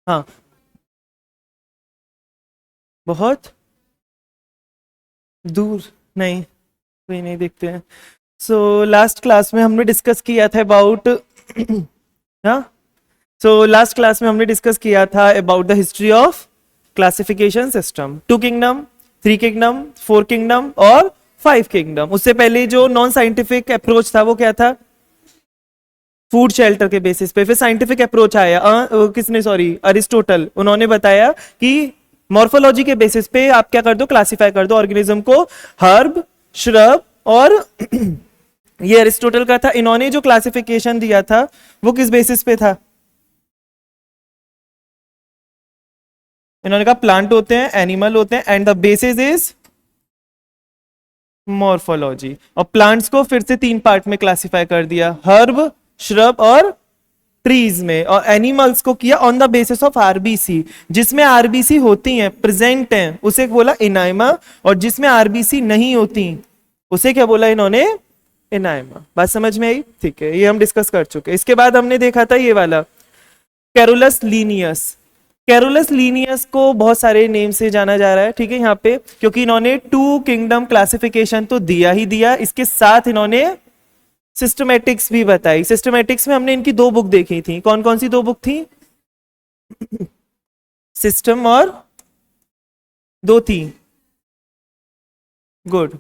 हाँ, बहुत दूर, नहीं, कोई नहीं देखते हैं। सो लास्ट क्लास में हमने डिस्कस किया था अबाउट हाँ, सो लास्ट क्लास में हमने डिस्कस किया था about the history of classification system. Two kingdom, three kingdom, four kingdom और फाइव किंगडम। उससे पहले जो नॉन साइंटिफिक अप्रोच था वो क्या था? फूड शेल्टर के बेसिस पे। फिर साइंटिफिक अप्रोच आया, किसने, सॉरी, अरिस्टोटल, उन्होंने बताया कि मॉर्फोलॉजी के बेसिस पे आप क्या कर दो, क्लासिफाई कर दो ऑर्गेनिज्म को, हर्ब, श्रब और ये अरिस्टोटल का था। इन्होंने जो क्लासिफिकेशन दिया था वो किस बेसिस पे था? इन्होंने कहा प्लांट होते हैं, एनिमल होते हैं, and the basis is morphology. और प्लांट्स को फिर से तीन पार्ट में क्लासिफाई कर दिया, हर्ब, श्रब और ट्रीज में। और एनिमल्स को किया on the basis of RBC. जिसमें आरबीसी होती हैं, प्रेजेंट हैं, उसे बोला इनाइमा, और जिसमें आरबीसी नहीं होती उसे क्या बोला इन्होंने? इनाइमा। बात समझ में आई? ठीक है, ये हम डिस्कस कर चुके। इसके बाद हमने देखा था ये वाला कैरोलस लीनियस। कैरोलस लीनियस को बहुत सारे नेम से जाना जा रहा है, ठीक है, यहाँ पे, क्योंकि इन्होंने टू किंगडम क्लासिफिकेशन तो दिया ही दिया, इसके साथ इन्होंने सिस्टमेटिक्स भी बताई। सिस्टमेटिक्स में हमने इनकी दो बुक देखी थी। कौन कौन सी दो बुक थी? सिस्टम और दो थी, गुड,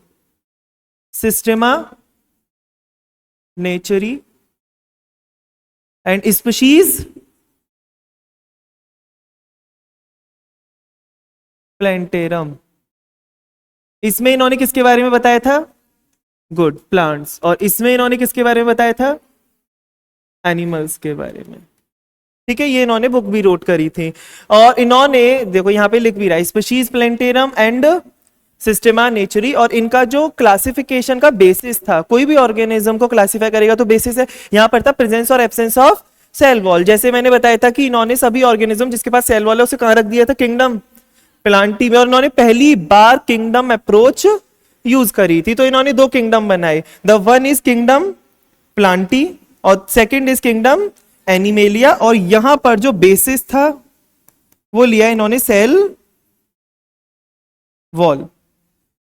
सिस्टेमा नेचरी एंड स्पीशीज प्लेंटेरम। इसमें इन्होंने किसके बारे में बताया था? Good, plants. और इसमें इन्होंने किसके बारे में बताया था? एनिमल्स के बारे में। ठीक है, ये इन्होंने बुक भी रोट करी थी। और इन्होंने देखो यहाँ पे लिख भी रहा है, स्पीशीज प्लेंटेरम एंड सिस्टेमा नेचुरी। और इनका जो क्लासिफिकेशन का बेसिस था, कोई भी ऑर्गेनिज्म को क्लासिफाई करेगा तो बेसिस है यहाँ पर था प्रेजेंस और एब्सेंस ऑफ सेल वॉल। जैसे मैंने बताया था कि इन्होंने सभी ऑर्गेनिज्म जिसके पास सेल वॉल है उसे कहां रख दिया था? किंगडम प्लांटी में। और इन्होंने पहली बार किंगडम अप्रोच यूज करी थी। तो इन्होंने दो किंगडम बनाए, the one is kingdom Plantae और सेकंड इज किंगडम एनिमेलिया। और यहां पर जो बेसिस था वो लिया इन्होंने सेल वॉल।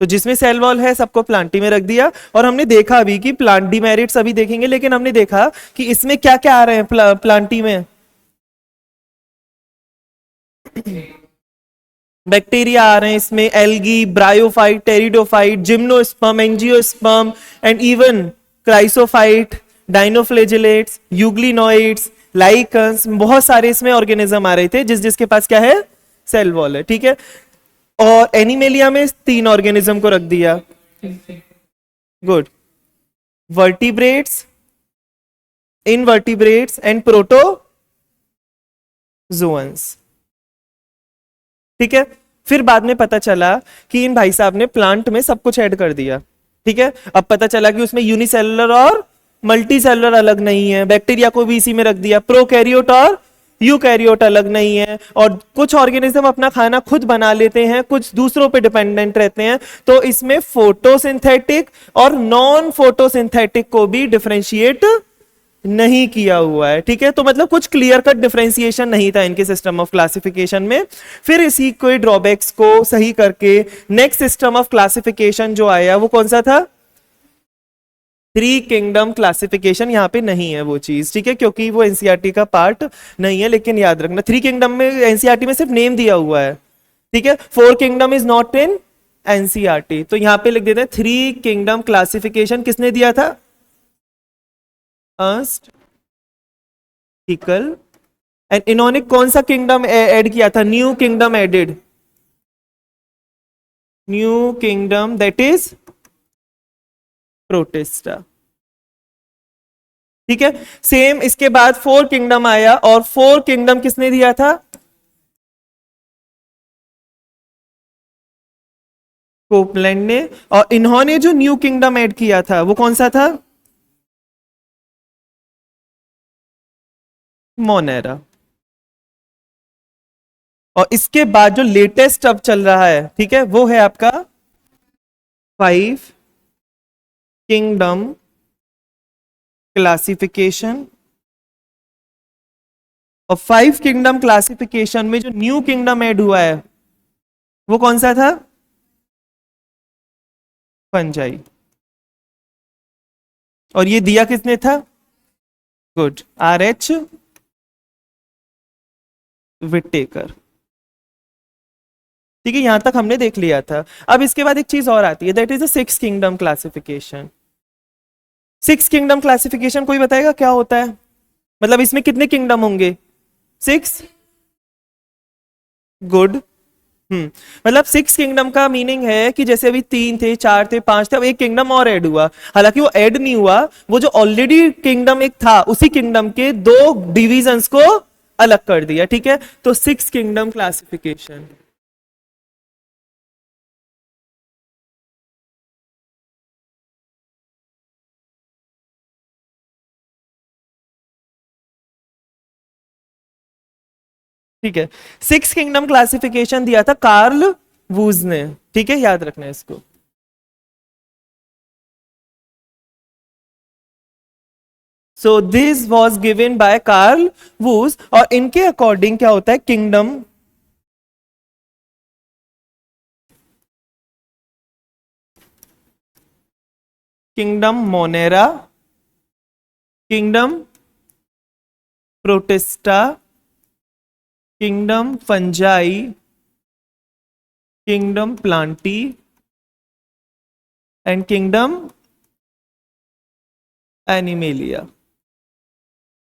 तो जिसमें सेल वॉल है सबको प्लांटी में रख दिया। और हमने देखा अभी कि प्लांट डिमेरिट्स अभी देखेंगे, लेकिन हमने देखा कि इसमें क्या क्या आ रहे हैं प्लांटी में। बैक्टीरिया आ रहे हैं इसमें, algae, bryophyte, pteridophyte, gymnosperm, angiosperm and even chrysophyte, dinoflagellates, euglenoids, lichens, बहुत सारे इसमें ऑर्गेनिज्म आ रहे थे जिस जिसके पास क्या है? सेल वॉल है, ठीक है। और एनिमेलिया में तीन ऑर्गेनिज्म को रख दिया, good, vertebrates, invertebrates and protozoans, ठीक है। फिर बाद में पता चला कि इन भाई साहब ने प्लांट में सब कुछ ऐड कर दिया, ठीक है। अब पता चला कि उसमें यूनिसेलुलर और मल्टी सेलुलर अलग नहीं है, बैक्टीरिया को भी इसी में रख दिया, प्रोकैरियोट और यूकैरियोट अलग नहीं है। और कुछ ऑर्गेनिज्म अपना खाना खुद बना लेते हैं, कुछ दूसरों पे डिपेंडेंट रहते हैं। तो इसमें फोटोसिंथेटिक और नॉन फोटोसिंथेटिक को भी डिफरेंशिएट नहीं किया हुआ है, ठीक है। तो मतलब कुछ क्लियर कट डिफरेंशिएशन नहीं था इनके सिस्टम ऑफ क्लासिफिकेशन में। फिर इसी कोई ड्रॉबैक्स को सही करके नेक्स्ट सिस्टम ऑफ क्लासिफिकेशन जो आया वो कौन सा था? Three kingdom classification. यहाँ पे नहीं है वो चीज, ठीक है, क्योंकि वो एनसीईआरटी का पार्ट नहीं है। लेकिन याद रखना थ्री किंगडम में एनसीईआरटी में सिर्फ नेम दिया हुआ है, ठीक है। Four kingdom is not in NCERT. तो यहाँ पे लिख देते हैं थ्री किंगडम क्लासिफिकेशन किसने दिया था? Erst Haeckel. एंड इन्होंने कौन सा किंगडम ऐड किया था? New kingdom added, new kingdom that is protista, ठीक है। सेम इसके बाद फोर किंगडम आया और फोर किंगडम किसने दिया था? कोपलैंड ने। और इन्होंने जो न्यू किंगडम ऐड किया था वो कौन सा था? मोनेरा। और इसके बाद जो लेटेस्ट अब चल रहा है, ठीक है, वो है आपका फाइव किंगडम क्लासिफिकेशन और 5 किंगडम क्लासिफिकेशन में जो न्यू किंगडम ऐड हुआ है वो कौन सा था? फंजाई। और ये दिया किसने था? Good, RH Whittaker. ठीक है, यहां तक हमने देख लिया था। अब इसके बाद एक चीज और आती है, that is the 6 kingdom classification. 6 kingdom classification कोई बताएगा क्या होता है? मतलब इसमें कितने किंगडम होंगे? 6। गुड। मतलब 6 किंगडम का मीनिंग है कि जैसे अभी 3 थे, 4 थे, 5 थे, अब एक किंगडम और ऐड हुआ। हालांकि वो ऐड नहीं हुआ, वो जो ऑलरेडी किंगडम एक था उसी किंगडम के 2 डिविजन्स को अलग कर दिया। ठीक है, तो 6 किंगडम क्लासिफिकेशन। ठीक है, 6 किंगडम क्लासिफिकेशन दिया था कार्ल वूज ने। ठीक है, याद रखना है इसको। So this was given by Carl Woese, और इनके अकॉर्डिंग क्या होता है kingdom? Kingdom monera, kingdom protista, kingdom fungi, kingdom plantae and kingdom animalia.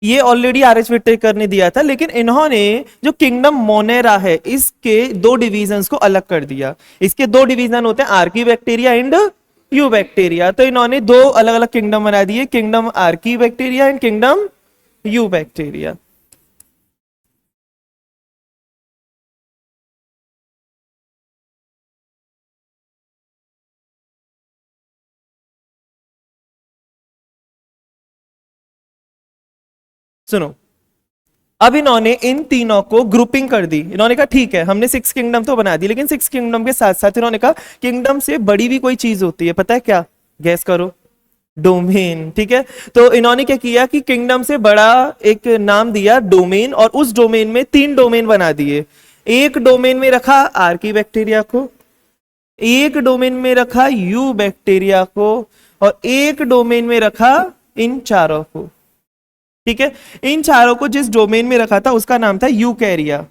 ये ऑलरेडी आर एच विटेकर ने दिया था, लेकिन इन्होंने जो किंगडम मोनेरा है इसके 2 डिविजन्स को अलग कर दिया। इसके 2 डिवीजन होते हैं, Archie bacteria and you bacteria. तो इन्होंने 2 अलग अलग किंगडम बना दिए, kingdom Archie bacteria and kingdom you bacteria. सुनो, अब इन्होंने इन तीनों को ग्रुपिंग कर दी। इन्होंने कहा ठीक है, हमने 6 किंगडम तो बना दी, लेकिन 6 किंगडम के साथ साथ इन्होंने कहा किंगडम से बड़ी भी कोई चीज होती है। पता है क्या? गैस करो। डोमेन। ठीक है, तो इन्होंने क्या किया कि किंगडम से बड़ा एक नाम दिया डोमेन, और उस डोमेन में 3 डोमेन बना दिए। एक डोमेन में रखा आर्की बैक्टीरिया को, एक डोमेन में रखा यू बैक्टीरिया को, और एक डोमेन में रखा इन चारों को। ठीक है, इन चारों को जिस डोमेन में रखा था उसका नाम था यूकैरिया।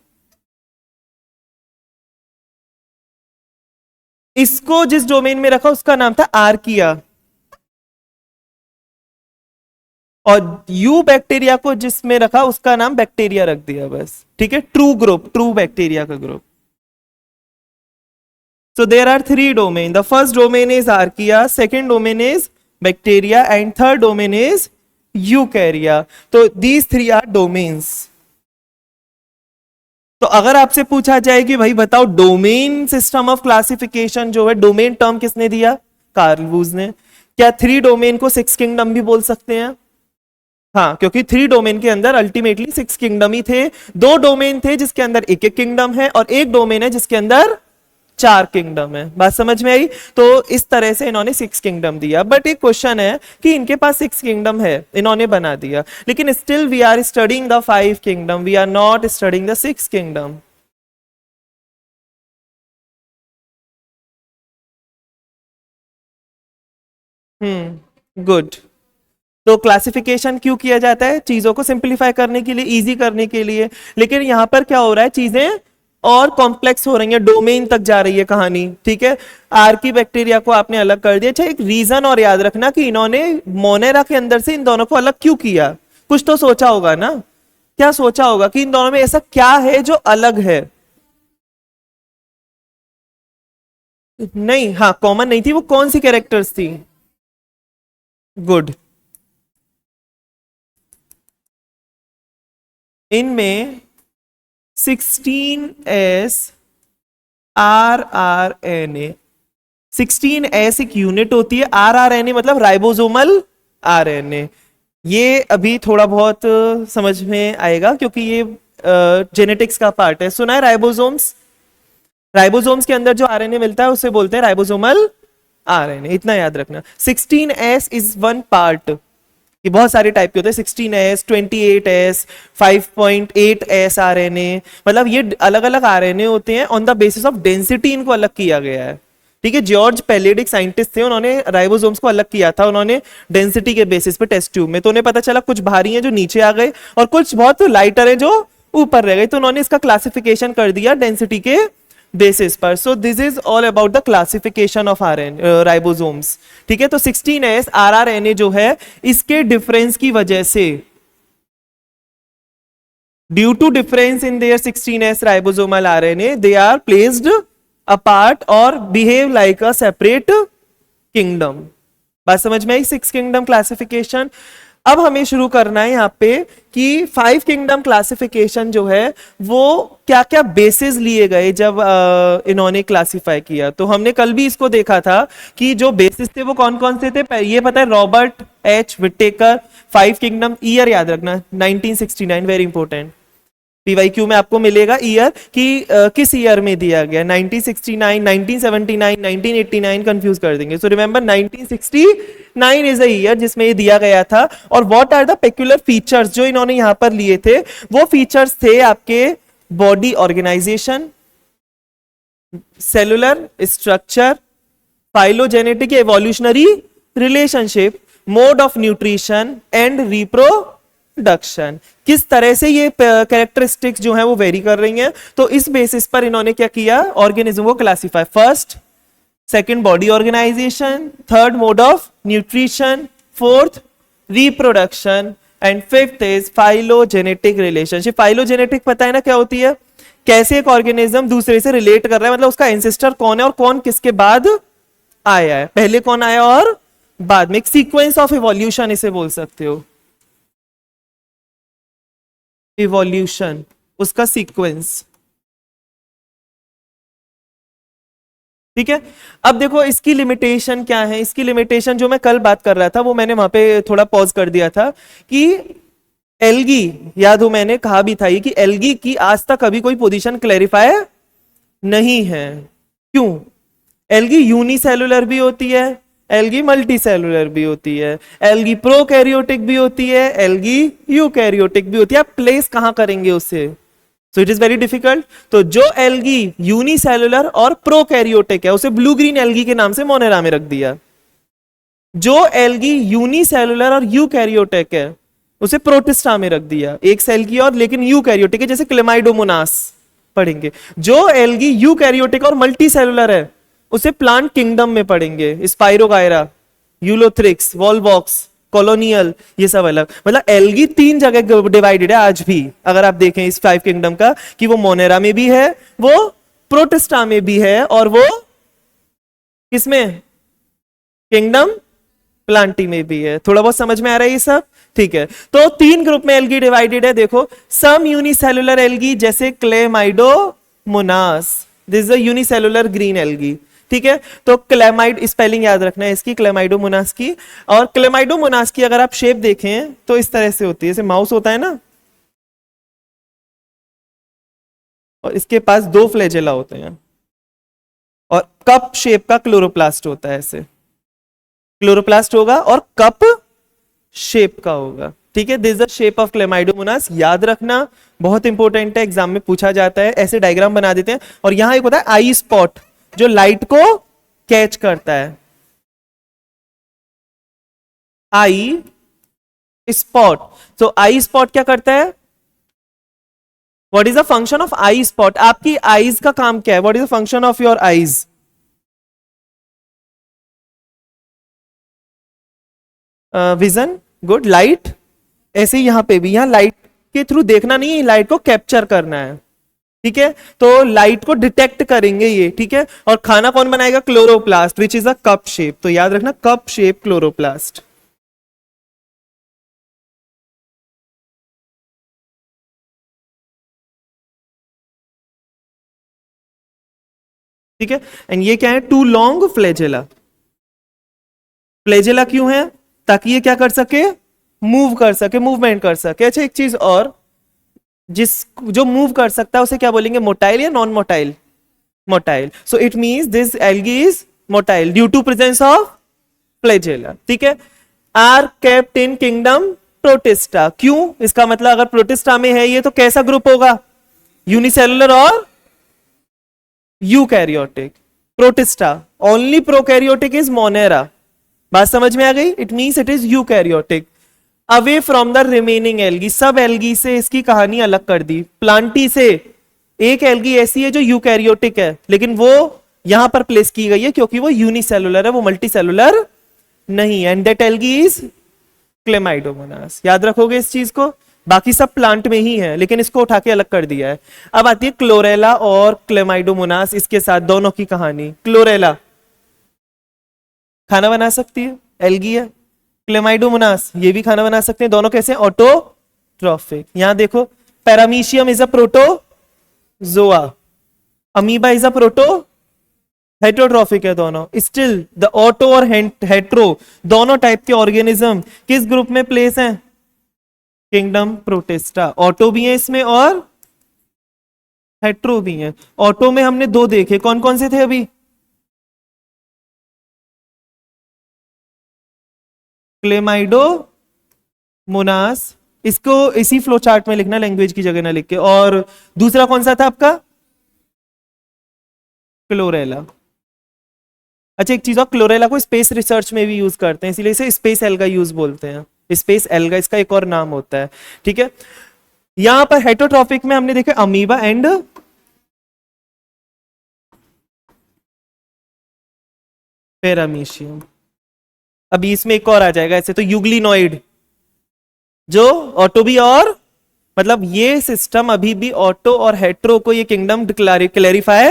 इसको जिस डोमेन में रखा उसका नाम था आर्किया, और यू बैक्टीरिया को जिसमें रखा उसका नाम बैक्टीरिया रख दिया बस। ठीक है, ट्रू ग्रुप, ट्रू बैक्टीरिया का group. So there are 3 domain. The first domain is archaea, second domain is bacteria, and third domain is eukarya. So these 3 are domains. तो अगर आपसे पूछा जाए कि भाई बताओ डोमेन सिस्टम ऑफ क्लासिफिकेशन जो है, डोमेन टर्म किसने दिया? कार्ल वूज ने। क्या 3 डोमेन को 6 किंगडम भी बोल सकते हैं? हाँ, क्योंकि 3 डोमेन के अंदर अल्टीमेटली 6 किंगडम ही थे। 2 डोमेन थे जिसके अंदर एक एक किंगडम है, और एक डोमेन है जिसके अंदर 4 किंगडम है। बात समझ में आई? तो इस तरह से इन्होंने 6 किंगडम दिया। बट एक क्वेश्चन है कि इनके पास 6 किंगडम है, इन्होंने बना दिया, लेकिन still we are studying the 5 kingdom, we are not studying the 6 kingdom. Good. तो क्लासिफिकेशन क्यों किया जाता है? चीजों को सिंप्लीफाई करने के लिए, इजी करने के लिए। लेकिन यहां पर क्या हो रहा है, चीजें और कॉम्प्लेक्स हो रही है, डोमेन तक जा रही है कहानी। ठीक है, आर्की बैक्टीरिया को आपने अलग कर दिया। अच्छा, एक रीजन और याद रखना कि इन्होंने मोनेरा के अंदर से इन दोनों को अलग क्यों किया। कुछ तो सोचा होगा ना, क्या सोचा होगा कि इन दोनों में ऐसा क्या है जो अलग है? नहीं, हाँ, कॉमन नहीं थी। वो कौन सी कैरेक्टर्स थी? गुड। इनमें 16S RRNA, 16S एक यूनिट होती है, RRNA मतलब राइबोसोमल आरएनए। ये अभी थोड़ा बहुत समझ में आएगा क्योंकि ये जेनेटिक्स का पार्ट है। सुना है राइबोसोम्स? राइबोसोम्स के अंदर जो आरएनए मिलता है उसे बोलते हैं राइबोसोमल आरएनए, इतना याद रखना। 16S इज वन पार्ट, ये बहुत सारे टाइप के होते हैं, 16S, 28S, 5.8S आरएनए, मतलब ये अलग अलग आरएनए होते हैं, on the basis of density इनको अलग किया गया है। ठीक है, जॉर्ज पेलेडिक साइंटिस्ट थे, उन्होंने राइबोसोम्स को अलग किया था, उन्होंने डेंसिटी के बेसिस पे टेस्ट ट्यूब में, तो उन्हें पता चला कुछ भारी हैं जो नीचे आ गए और कुछ बहुत लाइटर है जो ऊपर रह गए, तो उन्होंने इसका क्लासिफिकेशन कर दिया डेंसिटी के बेसिस पर। सो this is all about the classification of ribosomes. ठीक है, तो 16S RRNA जो है, इसके डिफरेंस की वजह से, due to difference in their 16S ribosomal RNA, they are placed apart और behave like a separate kingdom. बात समझ में आई? 6 किंगडम क्लासिफिकेशन। अब हमें शुरू करना है यहाँ पे कि 5 किंगडम क्लासिफिकेशन जो है वो क्या क्या बेसिस लिए गए जब इन्होंने क्लासिफाई किया। तो हमने कल भी इसको देखा था कि जो बेसिस थे वो कौन कौन से थे, ये पता है, Robert H Whittaker. 5 kingdom, year याद रखना 1969, वेरी इंपॉर्टेंट। पीवाईक्यू में आपको मिलेगा ईयर कि किस ईयर में दिया गया, 1969, 1979, 1989, कंफ्यूज कर देंगे। So remember 1969 is the year जिसमें ये दिया गया था। और what are the peculiar features जो इन्होंने यहां पर लिए थे, वो फीचर्स थे आपके body organisation, cellular structure, phylogenetic evolutionary relationship, mode of nutrition and reproduction. किस तरह से ये कैरेक्टरिस्टिक्स जो है वो वेरी कर रही हैं, तो इस बेसिस पर इन्होंने क्या किया, ऑर्गेनिज्म को classify. First, second body organisation, third mode of nutrition, fourth reproduction and fifth is phylogenetic relationship. Phylogenetic पता है ना क्या होती है, कैसे एक ऑर्गेनिज्म दूसरे से रिलेट कर रहा है, मतलब उसका एंसेस्टर कौन है और कौन किसके बाद आया है, पहले कौन आया और बाद में। एक सीक्वेंस ऑफ इवोल्यूशन इसे बोल सकते हो, इवोल्यूशन उसका सीक्वेंस। ठीक है, अब देखो इसकी लिमिटेशन क्या है। इसकी लिमिटेशन जो मैं कल बात कर रहा था वो मैंने वहां पे थोड़ा पॉज कर दिया था कि एल्गी, याद हो मैंने कहा भी था ये कि एल्गी की आज तक अभी कोई पोजीशन क्लैरिफाई नहीं है। क्यों? एल्गी यूनिसेलुलर भी होती है, एल्गी मल्टी सेलुलर भी होती है, एल्गी प्रोकैरियोटिक भी होती है, एल्गी यूकैरियोटिक भी होती है। आप प्लेस कहां करेंगे उससे? So it is very difficult. तो जो एल्गी यूनिसेलुलर और प्रोकैरियोटिक है उसे ब्लू ग्रीन एल्गी के नाम से मोनेरा में रख दिया। जो एल्गी यूनिसेलुलर और यूकैरियोटिक है उसे प्रोटिस्टा में रख दिया, एक सेल की और लेकिन यूकैरियोटिक है, जैसे क्लेमाइडोमोनास पढ़ेंगे। जो एल्गी यूकैरियोटिक और मल्टी सेलुलर है उसे प्लांट किंगडम में पढ़ेंगे, स्पाइरोगायरा, यूलोथ्रिक्स, वॉलवॉक्स, कॉलोनियल, ये सब अलग। मतलब एल्गी 3 जगह डिवाइडेड है आज भी, अगर आप देखें इस 5 किंगडम का, कि वो मोनेरा में भी है, वो प्रोटिस्टा में भी है, और वो किसमें, किंगडम प्लांटी में भी है। थोड़ा बहुत समझ में आ रहा है ये सब? ठीक है, तो 3 ग्रुप में एल्गी डिवाइडेड है। देखो, सम यूनिसेलुलर एल्गी जैसे Chlamydomonas, this is a unicellular green algae. ठीक है, तो क्लेमाइड, स्पेलिंग याद रखना है इसकी, क्लेमाइडोमोनास की। और क्लेमाइडोमोनास की अगर आप शेप देखें तो इस तरह से होती है, जैसे माउस होता है ना, और इसके पास 2 फ्लैजेला होते हैं और कप शेप का क्लोरोप्लास्ट होता है। ऐसे क्लोरोप्लास्ट होगा और कप शेप का होगा। ठीक है, this is the shape of Chlamydomonas, याद रखना, बहुत इंपॉर्टेंट है, एग्जाम में पूछा जाता है। ऐसे डायग्राम बना देते हैं। और यहां एक होता है आई स्पॉट जो लाइट को कैच करता है, आई स्पॉट। तो आई स्पॉट क्या करता है, what is the function of I spot? आपकी आईज का काम क्या है, what is the function of your eyes? Vision, good. Light, ऐसे ही यहां पे भी, यहां लाइट के थ्रू देखना नहीं है, लाइट को कैप्चर करना है। ठीक है, तो लाइट को डिटेक्ट करेंगे ये। ठीक है, और खाना कौन बनाएगा? Chloroplast, which is a cup shape. तो याद रखना, कप शेप क्लोरोप्लास्ट। ठीक है, एंड ये क्या है? 2 लॉन्ग फ्लैजेला। फ्लैजेला क्यों है? ताकि ये क्या कर सके, मूव कर सके, मूवमेंट कर सके। अच्छा, एक चीज और, जिस जो मूव कर सकता है उसे क्या बोलेंगे, मोटाइल या non motile? Motile. So it means this algae is motile due to presence of flagella. ठीक है, are kept in kingdom protista. क्यों? इसका मतलब अगर प्रोटिस्टा में है ये तो कैसा ग्रुप होगा? यूनिसेलुलर और eukaryotic. Protista only prokaryotic is Monera. बात समझ में आ गई? It means it is eukaryotic. Away from the remaining algae, सब एल्गी से इसकी कहानी अलग कर दी। प्लांटी से एक एल्गी ऐसी है जो यूकैरियोटिक है, लेकिन वो यहां पर प्लेस की गई है क्योंकि वो यूनिसेलुलर है, वो मल्टीसेलुलर नहीं है। And that algae is Chlamydomonas. याद रखोगे इस चीज को। बाकी सब प्लांट में ही है, लेकिन इसको उठा के अलग कर दिया है। अब आती है क्लोरेला और क्लेमाइडोमोनास, इसके साथ दोनों की कहानी। क्लोरेला खाना बना सकती है, एल्गी है। क्लेमाइडोमोनास ये भी खाना बना सकते हैं। दोनों कैसे? ऑटोट्रॉफिक। यहां देखो, paramecium is a protozoa, amoeba is a proto heterotrophic है दोनों। स्टिल द ऑटो और हेट्रो दोनों टाइप के ऑर्गेनिज्म किस ग्रुप में प्लेस हैं? Kingdom protista. ऑटो भी है इसमें और हेट्रो भी है। ऑटो में हमने दो देखे, कौन कौन से थे अभी? क्लेमाइडोमोनास, इसको इसी फ्लो चार्ट में लिखना, लैंग्वेज की जगह ना लिख के। और दूसरा कौन सा था आपका? क्लोरेला। अच्छा एक चीज और, क्लोरेला को स्पेस रिसर्च में भी यूज करते हैं, इसीलिए इसे स्पेस एल्गा यूज बोलते हैं। स्पेस एल्गा इसका एक और नाम होता है। ठीक है, यहां पर हेटेरोट्रॉफिक में हमने देखा अमीबा एंड पैरामीशियम। अभी इसमें एक और आ जाएगा ऐसे तो, यूग्लिनॉइड, जो ऑटो भी और मतलब ये सिस्टम अभी भी ऑटो और हेट्रो को ये किंगडम क्लैरिफाई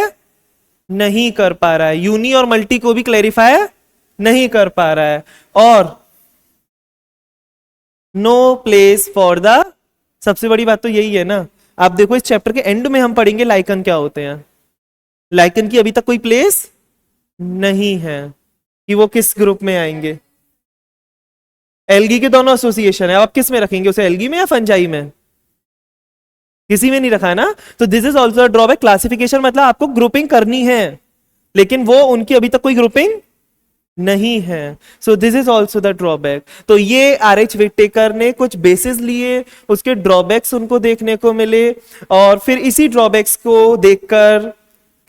नहीं कर पा रहा है, यूनी और मल्टी को भी क्लैरिफाई नहीं कर पा रहा है। और नो प्लेस फॉर द, सबसे बड़ी बात तो यही है ना। आप देखो इस चैप्टर के एंड में हम पढ़ेंगे लाइकन क्या होते हैं। लाइकन की अभी तक कोई प्लेस नहीं है कि वो किस ग्रुप में आएंगे। एल्गी के दोनों एसोसिएशन है, आप किस में रखेंगे उसे, एल्गी में या फंजाई में? किसी में नहीं रखा ना। तो this is also drawback. Classification मतलब आपको ग्रुपिंग करनी है, लेकिन वो उनकी अभी तक कोई ग्रुपिंग नहीं है। So this is also the drawback. तो ये आर.एच. विटेकर ने कुछ बेसिस लिए, उसके ड्रॉबैक्स उनको देखने को मिले, और फिर इसी ड्रॉबैक्स को देखकर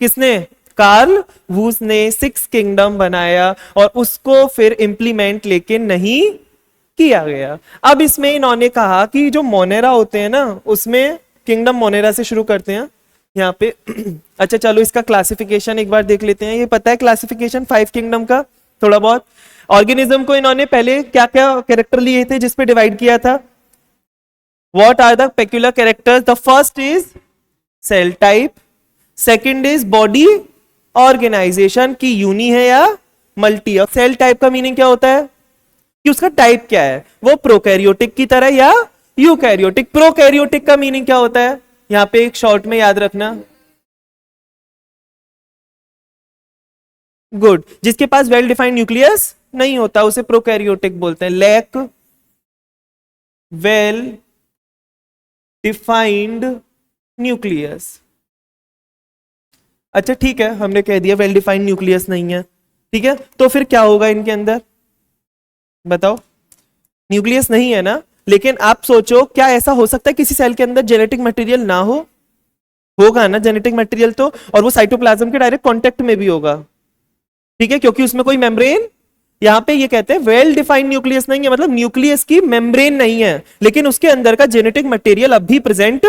किसने, कार्ल वूस ने सिक्स किंगडम बनाया, और उसको फिर इंप्लीमेंट लेकिन नहीं किया गया। अब इसमें इन्होंने कहा कि जो मोनेरा होते हैं ना, उसमें किंगडम मोनेरा से शुरू करते हैं यहाँ पे। अच्छा चलो इसका क्लासिफिकेशन एक बार देख लेते हैं। ये पता है क्लासिफिकेशन 5 किंगडम का थोड़ा बहुत? ऑर्गेनिज्म को इन्होंने पहले क्या क्या कैरेक्टर लिए थे जिसपे डिवाइड किया था? What are the peculiar characters? The first is cell type, second is body organisation की यूनी है या मल्टी। और सेल टाइप का मीनिंग क्या होता है कि उसका टाइप क्या है, वो प्रोकैरियोटिक की तरह या यूकैरियोटिक। प्रोकैरियोटिक का मीनिंग क्या होता है, यहां पे एक शॉर्ट में याद रखना। गुड, जिसके पास वेल डिफाइंड न्यूक्लियस नहीं होता उसे प्रोकैरियोटिक बोलते हैं। Lack well defined nucleus. अच्छा ठीक है, हमने कह दिया वेल डिफाइंड न्यूक्लियस नहीं है। ठीक है, तो फिर क्या होगा इनके अंदर बताओ? न्यूक्लियस नहीं है ना, लेकिन आप सोचो क्या ऐसा हो सकता है किसी सेल के अंदर जेनेटिक मटेरियल ना हो? होगा ना जेनेटिक मटेरियल तो, और वो साइटोप्लाज्म के डायरेक्ट कांटेक्ट में भी होगा। ठीक है, क्योंकि उसमें कोई मेम्ब्रेन, यहां पे ये कहते हैं वेल डिफाइंड न्यूक्लियस नहीं है, मतलब न्यूक्लियस की मेम्ब्रेन नहीं है, लेकिन उसके अंदर का जेनेटिक मटेरियल अब भी प्रेजेंट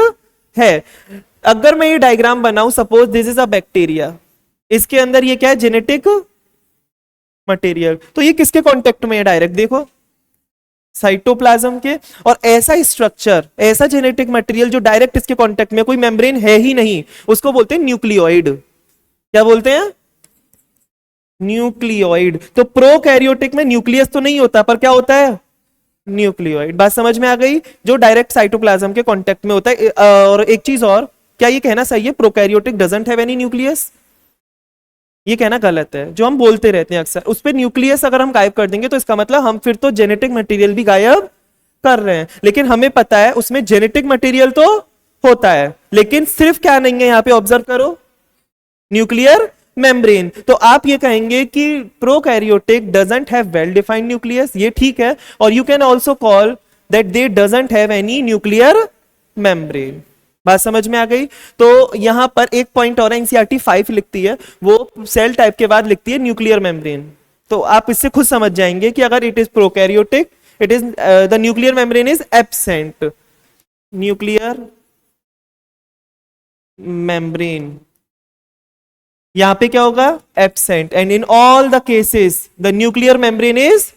है। अगर मैं ये डायग्राम बनाऊं, suppose this is a bacteria, इसके अंदर ये क्या है, जेनेटिक मटेरियल, तो ये किसके कांटेक्ट में है डायरेक्ट? देखो साइटोप्लाज्म के। और ऐसा स्ट्रक्चर, ऐसा जेनेटिक मटेरियल जो डायरेक्ट इसके कांटेक्ट में, कोई मेम्ब्रेन है ही नहीं, उसको बोलते हैं न्यूक्लियोइड। क्या बोलते हैं? न्यूक्लियोइड। तो प्रोकैरियोटिक में न्यूक्लियस तो नहीं होता, पर क्या होता है? न्यूक्लियोइड। बात समझ में आ गई? जो डायरेक्ट साइटोप्लाज्म के कांटेक्ट में होता है। और एक चीज और, क्या ये कहना सही है prokaryotic doesn't have any nucleus? ये कहना गलत है, जो हम बोलते रहते हैं अक्सर। उस पर न्यूक्लियस अगर हम गायब कर देंगे तो इसका मतलब हम फिर तो जेनेटिक मटेरियल भी गायब कर रहे हैं। लेकिन हमें पता है उसमें जेनेटिक मटेरियल तो होता है, लेकिन सिर्फ क्या नहीं है, यहां पे ऑब्जर्व करो, न्यूक्लियर मेम्ब्रेन। तो आप ये कहेंगे कि prokaryotic doesn't have well defined nucleus, ये ठीक है, और you can also call that they doesn't have any nuclear membrane. बात समझ में आ गई? तो यहां पर एक पॉइंट और एनसीईआरटी 5 लिखती है, वो सेल टाइप के बाद लिखती है न्यूक्लियर मेम्ब्रेन। तो आप इससे खुद समझ जाएंगे कि अगर it is prokaryotic, it is the nuclear membrane is absent, nuclear membrane यहां पे क्या होगा? Absent, and in all the cases the nuclear membrane is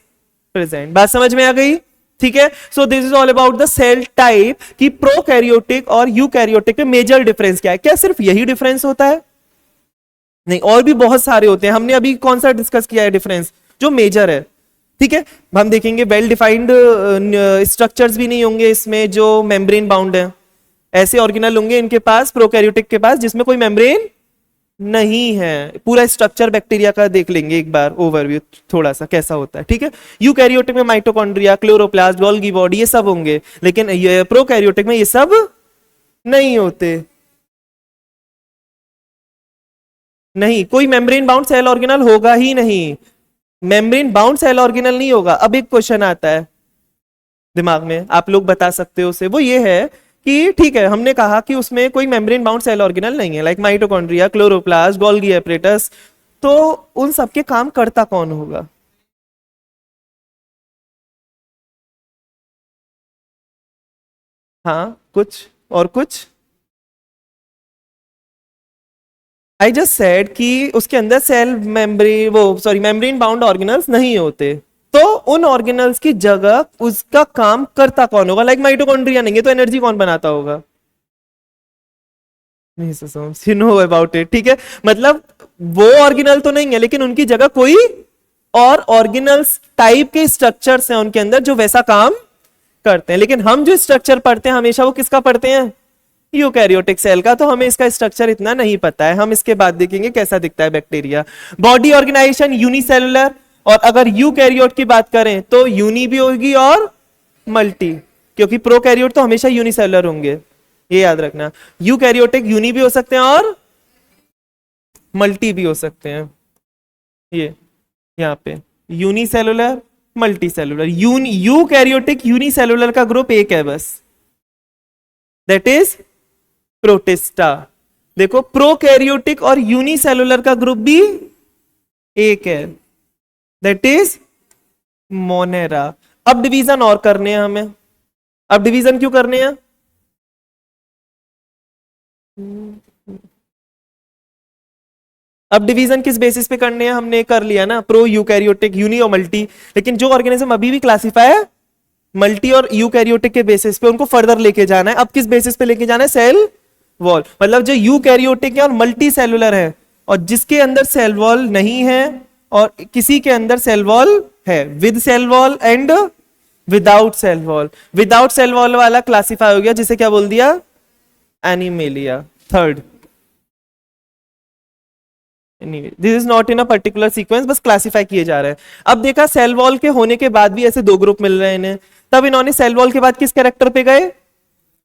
present. बात समझ में आ गई? ठीक है। So this is all about the cell type कि प्रोकैरियोटिक और यूकैरियोटिक में मेजर डिफरेंस क्या है। क्या सिर्फ यही डिफरेंस होता है? नहीं, और भी बहुत सारे होते हैं। हमने अभी कौन सा डिस्कस किया है डिफरेंस जो मेजर है? ठीक है, हम देखेंगे वेल डिफाइंड स्ट्रक्चर्स भी नहीं होंगे इसमें जो मेम्ब्रेन बाउंड है। ऐसे ऑर्गेनल होंगे इनके पास, प्रोकैरियोटिक के पास, जिसमें कोई मेम्ब्रेन नहीं है। पूरा स्ट्रक्चर बैक्टीरिया का देख लेंगे एक बार ओवरव्यू थोड़ा सा कैसा होता है। ठीक है, यूकैरियोटिक में माइटोकॉन्ड्रिया, क्लोरोप्लास्ट, गोल्गी बॉडी ये सब होंगे, लेकिन ये प्रोकैरियोटिक में ये सब नहीं होते। नहीं, कोई मेम्ब्रेन बाउंड सेल ऑर्गेनल होगा ही नहीं, मेम्ब्रेन बाउंड सेल ऑर्गेनल नहीं होगा। अब एक क्वेश्चन आता है दिमाग में, आप लोग बता सकते हो उसे, वो ये है कि ठीक है, हमने कहा कि उसमें कोई मेम्ब्रेन बाउंड सेल ऑर्गेनल नहीं है, like mitochondria, chloroplast, Golgi apparatus, तो उन सबके काम करता कौन होगा? हाँ, कुछ और कुछ। आई जस्ट सेड कि उसके अंदर सेल मेम्ब्रेन, वो सॉरी मेम्ब्रेन बाउंड ऑर्गेनल्स नहीं होते, तो उन ऑर्गेनल्स की जगह उसका काम करता कौन होगा? लाइक माइटोकॉन्ड्रिया नहीं है तो एनर्जी कौन बनाता होगा? नहीं, यू नो अबाउट इट। ठीक है, मतलब वो ऑर्गेनल तो नहीं है, लेकिन उनकी जगह कोई और ऑर्गेनल्स टाइप के स्ट्रक्चर्स हैं उनके अंदर जो वैसा काम करते हैं। लेकिन हम जो स्ट्रक्चर पढ़ते हैं हमेशा वो किसका पढ़ते हैं? यूकैरियोटिक सेल का। तो हमें इसका स्ट्रक्चर इतना नहीं पता है, हम इसके बाद देखेंगे कैसा दिखता है बैक्टीरिया। बॉडी ऑर्गेनाइजेशन यूनिसेलुलर, और अगर यूकैरियोट की बात करें तो यूनि भी होगी और मल्टी, क्योंकि प्रोकैरियोट तो हमेशा यूनिसेलुलर होंगे, ये याद रखना। यूकैरियोटिक यूनि भी हो सकते हैं और मल्टी भी हो सकते हैं। ये यहाँ पे unicellular, multi cellular. Eukaryotic unicellular का ग्रुप एक है बस, दैट इज प्रोटिस्टा। देखो, प्रोकैरियोटिक और यूनिसेलुलर का ग्रुप भी एक है, दैट इज मोनेरा। अब डिवीजन और करने हैं हमें। अब डिवीजन क्यों करने हैं? अब डिवीजन किस बेसिस पे करने हैं? हमने कर लिया ना, प्रो यूकैरियोटिक, यूनि और मल्टी। लेकिन जो ऑर्गेनिज्म अभी भी क्लासिफाई है मल्टी और यूकैरियोटिक के बेसिस पे, उनको फर्दर लेके जाना है। अब किस बेसिस पे लेके जाना है? Cell wall. मतलब जो यूकैरियोटिक है और मल्टी सेलुलर है, और जिसके अंदर सेल वॉल नहीं है और किसी के अंदर सेल वॉल है, with cell wall and without cell wall. Without cell wall वाला क्लासिफाई हो गया, जिसे क्या बोल दिया? Animalia. Third, this is not in a particular sequence, बस क्लासिफाई किए जा रहे हैं। अब देखा सेल वॉल के होने के बाद भी ऐसे दो ग्रुप मिल रहे हैं इन्हें, तब इन्होंने सेल वॉल के बाद किस कैरेक्टर पे गए?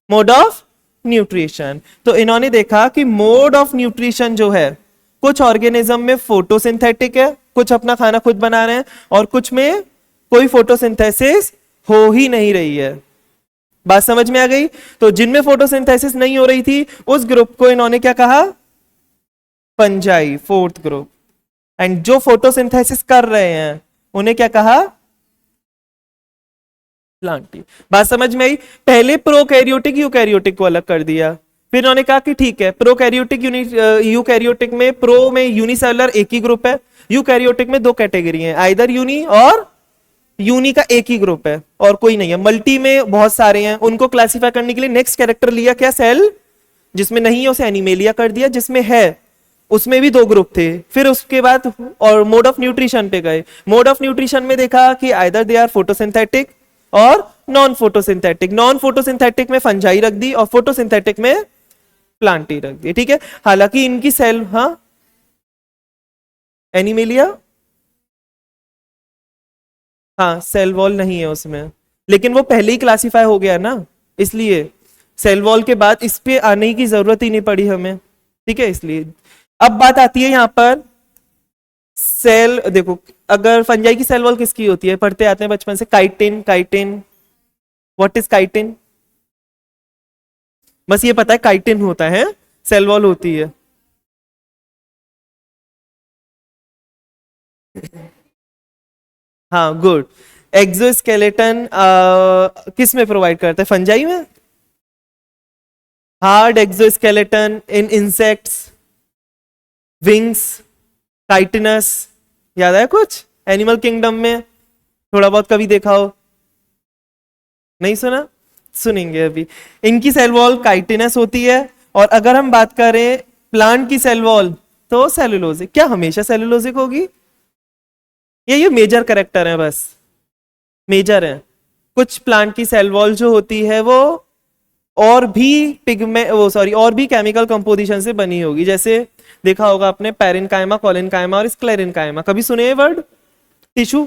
Mode of nutrition. तो इन्होंने देखा कि मोड ऑफ न्यूट्रिशन जो है, कुछ ऑर्गेनिज्म में फोटोसिंथेटिक है, कुछ अपना खाना खुद बना रहे हैं, और कुछ में कोई फोटोसिंथेसिस हो ही नहीं रही है। बात समझ में आ गई? तो जिनमें फोटोसिंथेसिस नहीं हो रही थी उस ग्रुप को इन्होंने क्या कहा? Fungi, fourth group. एंड जो फोटोसिंथेसिस कर रहे हैं उन्हें क्या कहा? प्लांटी। बात समझ में आई? पहले प्रोकैरियोटिक यूकैरियोटिक को अलग कर दिया, फिर उन्होंने कहा कि ठीक है, प्रोकैरियोटिक यूकैरियोटिक में प्रो में यूनिसेलुलर एक ही ग्रुप है, यूकैरियोटिक में दो कैटेगरी है, आइदर यूनि और यूनि का एक ही ग्रुप है और कोई नहीं है। मल्टी में बहुत सारे हैं, उनको क्लासिफाई करने के लिए नेक्स्ट कैरेक्टर लिया क्या? सेल। जिसमें नहीं है उसे एनिमेलिया कर दिया, जिसमें है उसमें भी दो ग्रुप थे। फिर उसके बाद और मोड ऑफ न्यूट्रिशन पे गए। मोड ऑफ न्यूट्रिशन में देखा कि आइदर दे आर फोटोसिंथेटिक और नॉन फोटोसिंथेटिक। नॉन फोटोसिंथेटिक में फंजाई रख दी और फोटोसिंथेटिक में प्लांटी रख दी। ठीक है, हालांकि इनकी सेल, हाँ एनिमेलिया, हाँ सेल वॉल नहीं है उसमें, लेकिन वो पहले ही क्लासिफाई हो गया ना, इसलिए सेल वॉल के बाद इस पे आने की जरूरत ही नहीं पड़ी हमें। ठीक है, इसलिए अब बात आती है यहां पर सेल, देखो अगर फंजाई की सेल वॉल किसकी होती है, पढ़ते आते हैं बचपन से, chitin, chitin. What is chitin? बस ये पता है काइटिन होता है, सेल वॉल होती है। हाँ गुड। एक्सोस्केलेटन किस में प्रोवाइड करता है, फंजाई में? हार्ड एक्सोस्केलेटन इन इंसेक्ट्स, विंग्स, काइटिनस। याद है कुछ एनिमल किंगडम में, थोड़ा बहुत कभी देखा हो? नहीं सुना? सुनेंगे अभी। इनकी सेल वॉल काइटिनस होती है। और अगर हम बात करें प्लांट की सेल वॉल, तो सेलुलोजिक। क्या हमेशा सेलुलोजिक होगी? ये मेजर करेक्टर है, बस मेजर है। कुछ प्लांट की सेल वॉल जो होती है वो और भी पिगमेंट, वो सॉरी, और भी केमिकल कंपोजिशन से बनी होगी। जैसे देखा होगा आपने पेरेन्काइमा, कोलेनकाइमा और स्क्लेरेन्काइमा, कभी सुने ये word? Tissue,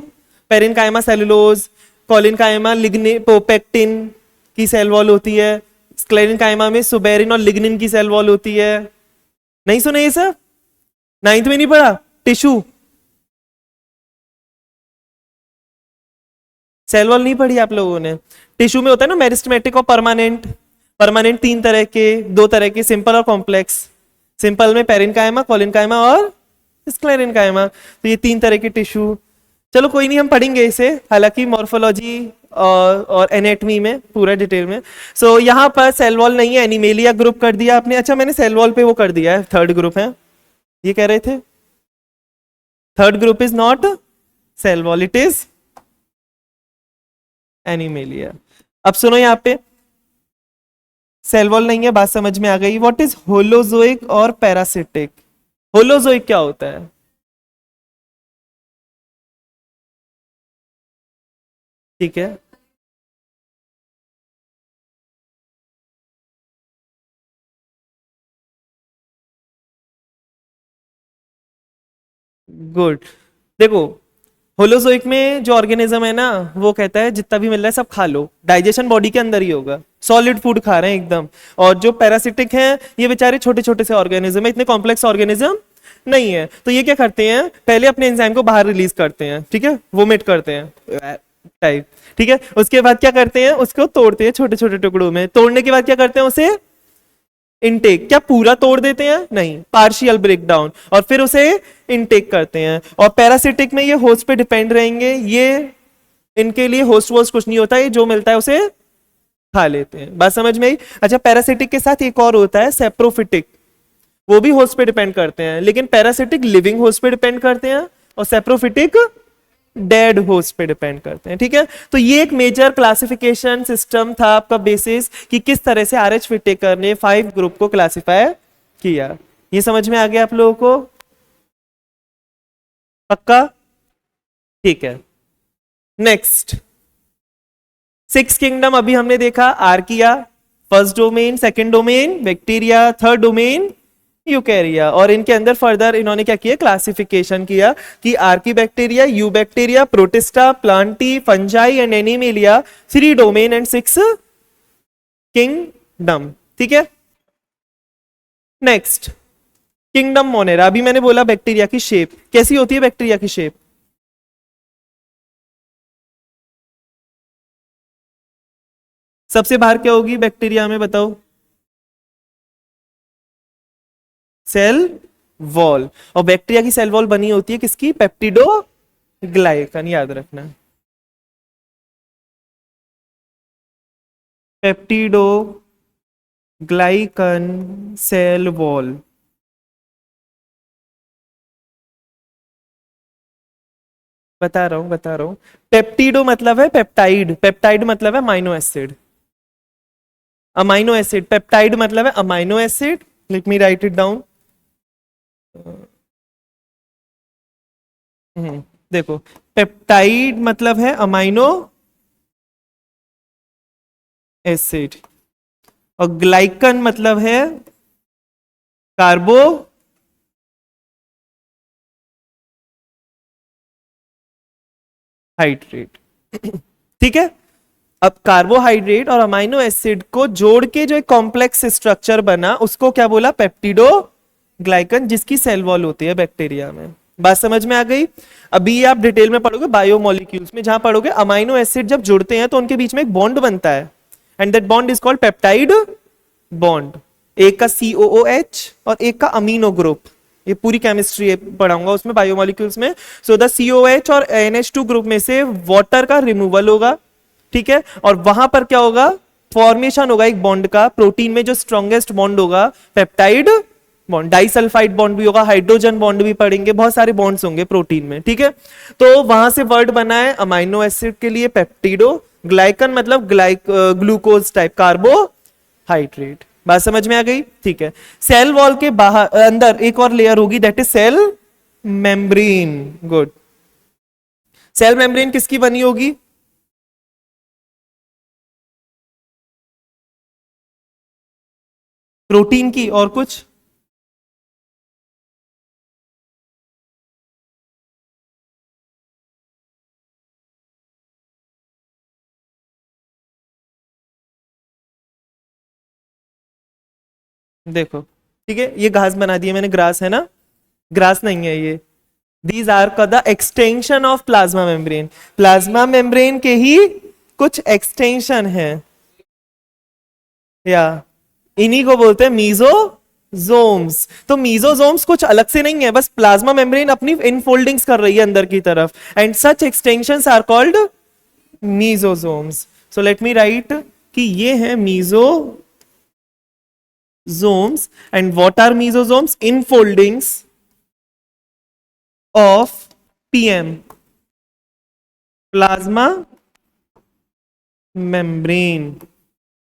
parenchyma cellulose, collenchyma lignin की सेल वॉल होती है, स्क्लेरेन्काइमा में सुबेरिन और लिग्निन की सेल वॉल होती है। नहीं सुने ये सब? नाइन्थ में नहीं पढ़ा? टिश्यू सेल वॉल नहीं पढ़ी आप लोगों ने? टिश्यू में होता है ना मेरिस्टेमेटिक और परमानेंट। परमानेंट तीन तरह के, दो तरह के, सिंपल और कॉम्प्लेक्स। सिंपल में पेरेन्काइमा, कोलेनकाइमा और स्क्लेरेन्काइमा, तो ये तीन तरह के टिश्यू। चलो कोई नहीं, हम पढ़ेंगे इसे, हालांकि मॉर्फोलॉजी और एनेटमी में पूरा डिटेल में। सो यहाँ पर सेल वॉल नहीं है, एनिमेलिया ग्रुप कर दिया आपने। अच्छा मैंने सेल वॉल पे वो कर दिया है, थर्ड ग्रुप है, ये कह रहे थे। Third group is not cell wall, it is animalia. अब सुनो यहाँ पे, सेल वॉल नहीं है, बात समझ में आ गई। व्हाट इज होलोजोइक और पैरासिटिक? होलोजोइक क्या होता है? ठीक है, गुड। देखो होलोजोइक में जो ऑर्गेनिज्म है ना, वो कहता है जितना भी मिल रहा है सब खा लो, डाइजेशन बॉडी के अंदर ही होगा, सॉलिड फूड खा रहे हैं एकदम। और जो पैरासिटिक हैं ये बेचारे छोटे छोटे से ऑर्गेनिज्म है, इतने कॉम्प्लेक्स ऑर्गेनिज्म नहीं है। तो ये क्या करते हैं, पहले अपने एंजाइम को बाहर रिलीज करते हैं, ठीक है, वोमिट करते हैं टाइप, ठीक है। उसके बाद क्या करते हैं, उसको तोड़ते हैं छोटे छोटे टुकड़ों में। तोड़ने के बाद क्या करते हैं, उसे इनटेक, क्या पूरा तोड़ देते हैं? नहीं, पार्शियल ब्रेकडाउन, और फिर उसे इनटेक करते हैं। और पैरासिटिक में ये होस्ट पे डिपेंड रहेंगे, ये इनके लिए होस्ट वोस्ट कुछ नहीं होता है, जो मिलता है उसे खा लेते हैं। बात समझ में आई? अच्छा पैरासिटिक के साथ एक और होता है सेप्रोफिटिक, वो भी होस्ट पे डिपेंड करते हैं, लेकिन पैरासिटिक लिविंग होस्ट पे डिपेंड करते हैं और सेप्रोफिटिक डेड होस्ट पे डिपेंड करते हैं, ठीक है। तो ये एक मेजर क्लासिफिकेशन सिस्टम था आपका, बेसिस कि किस तरह से आरएच विटेकर ने 5 ग्रुप को क्लासिफाई किया। ये समझ में आ गया आप लोगों को? पक्का? ठीक है। नेक्स्ट, 6 किंगडम अभी हमने देखा, archaea first domain, second domain bacteria, third domain यूकैरिया। और इनके अंदर फर्दर इन्होंने क्या किया, क्लासिफिकेशन किया कि Archie bacteria, you bacteria, protista, Plantae, fungi and animalia, 3 domain and 6 kingdom, ठीक है। Next kingdom Monera. अभी मैंने बोला बैक्टीरिया की शेप कैसी होती है, बैक्टीरिया की शेप सबसे बाहर क्या होगी बैक्टीरिया में, बताओ? Cell wall. और बैक्टीरिया की सेल वॉल बनी होती है किसकी, पेप्टिडो ग्लाइकन, याद रखना, पेप्टिडो ग्लाइकन सेल वॉल। बता रहा हूं। पेप्टिडो मतलब है पेप्टाइड, पेप्टाइड मतलब है amino acid, amino acid, peptide मतलब है amino acid. Late me right it down. देखो पेप्टाइड मतलब है अमाइनो एसिड, और ग्लाइकन मतलब है कार्बोहाइड्रेट, ठीक है। अब कार्बोहाइड्रेट और अमाइनो एसिड को जोड़ के जो एक कॉम्प्लेक्स स्ट्रक्चर बना, उसको क्या बोला, पेप्टिडो ग्लाइकन जिसकी सेल वॉल होती है बैक्टीरिया में। बात समझ में आ गई? अभी आप डिटेल में पढ़ोगे बायोमोलिक्यूल्स में, जहां पढ़ोगे अमाइनो एसिड जब जुड़ते हैं तो उनके बीच में एक बॉन्ड बनता है, and that bond is called peptide bond. एक का COOH और एक का अमीनो ग्रुप। ये पूरी केमिस्ट्री पढ़ाऊंगा उसमें बायोमोलिक्यूल्स में। सो द COH और NH2 ग्रुप में से वाटर का रिमूवल होगा, ठीक है, और वहां पर क्या होगा, फॉर्मेशन होगा एक बॉन्ड का। प्रोटीन में जो स्ट्रॉन्गेस्ट बॉन्ड होगा पेप्टाइड बॉन्ड, डाइसल्फाइड बॉन्ड भी होगा, हाइड्रोजन बॉन्ड भी पढ़ेंगे, बहुत सारे बॉन्ड्स होंगे प्रोटीन में, ठीक है। तो वहां से वर्ड बना है अमाइनो एसिड के लिए पेप्टिडो, ग्लाइकन मतलब ग्लूकोज टाइप कार्बोहाइड्रेट। बात समझ में आ गई? ठीक है। सेल वॉल के बाहर अंदर एक और लेयर होगी, that is cell membrane. Good. Cell membrane किसकी बनी होगी? प्रोटीन की। और कुछ? देखो, ठीक है, ये घास बना दी है मैंने, ग्रास है ना? ग्रास नहीं है ये। These are the extension of plasma membrane. Plasma membrane के ही कुछ एक्सटेंशन है, या इन्हीं को बोलते हैं मीजोजोम्स। तो मीजोजोम्स कुछ अलग से नहीं है, बस प्लाज्मा मेम्ब्रेन अपनी इनफोल्डिंग्स कर रही है अंदर की तरफ, and such extensions are called mesosomes. So let me write कि ये है mesosomes, and what are mesosomes? Infoldings of PM, plasma membrane.